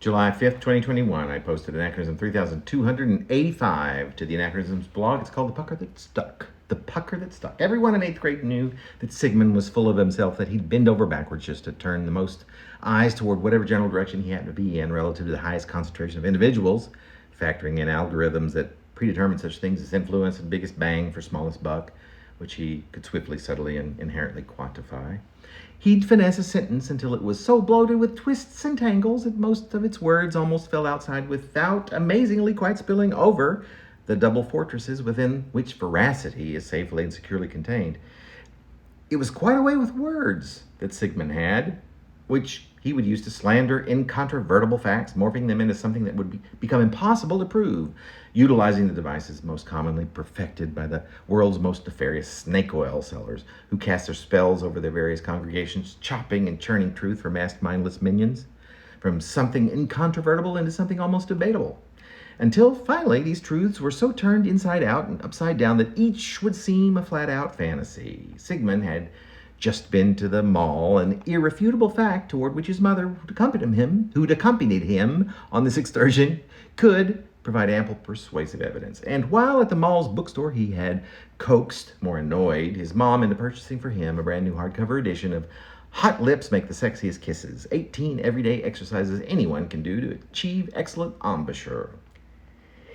July 5th, 2021, I posted Anachronism 3285 to the Anachronisms blog. It's called The Pucker That Stuck. The Pucker That Stuck. Everyone in 8th grade knew that Sigmund was full of himself, that he'd bend over backwards just to turn the most eyes toward whatever general direction he happened to be in relative to the highest concentration of individuals, factoring in algorithms that predetermined such things as influence and biggest bang for smallest buck, which he could swiftly, subtly, and inherently quantify. He'd finesse a sentence until it was so bloated with twists and tangles that most of its words almost fell outside without, amazingly, quite spilling over the double fortresses within which veracity is safely and securely contained. It was quite a way with words that Sigmund had, which he would use to slander incontrovertible facts, morphing them into something that would become impossible to prove, utilizing the devices most commonly perfected by the world's most nefarious snake oil sellers, who cast their spells over their various congregations, chopping and churning truth for masked mindless minions, from something incontrovertible into something almost debatable, until finally these truths were so turned inside out and upside down that each would seem a flat-out fantasy. Sigmund had just been to the mall, an irrefutable fact toward which his mother, who'd accompanied him on this excursion, could provide ample persuasive evidence. And while at the mall's bookstore he had coaxed, more annoyed, his mom into purchasing for him a brand new hardcover edition of Hot Lips Make the Sexiest Kisses, 18 everyday exercises anyone can do to achieve excellent embouchure.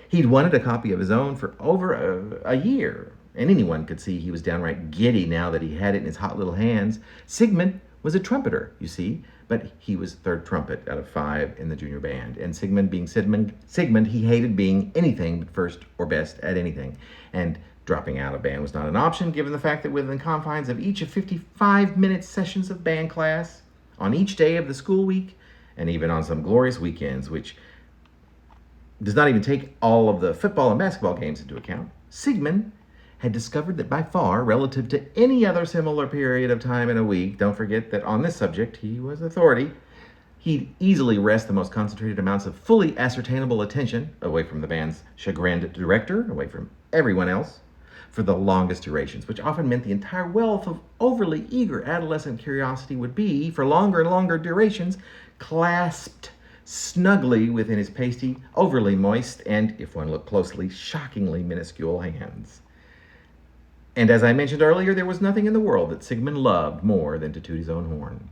He'd wanted a copy of his own for over a year, and anyone could see he was downright giddy now that he had it in his hot little hands. Sigmund was a trumpeter, you see, but he was third trumpet out of 5 in the junior band. And Sigmund being Sigmund, he hated being anything but first or best at anything. And dropping out of band was not an option, given the fact that within the confines of each of 55-minute sessions of band class, on each day of the school week, and even on some glorious weekends, which does not even take all of the football and basketball games into account, Sigmund had discovered that by far, relative to any other similar period of time in a week, don't forget that on this subject he was authority, he'd easily wrest the most concentrated amounts of fully ascertainable attention away from the band's chagrined director, away from everyone else, for the longest durations, which often meant the entire wealth of overly eager adolescent curiosity would be, for longer and longer durations, clasped snugly within his pasty, overly moist, and, if one looked closely, shockingly minuscule hands. And as I mentioned earlier, there was nothing in the world that Sigmund loved more than to toot his own horn.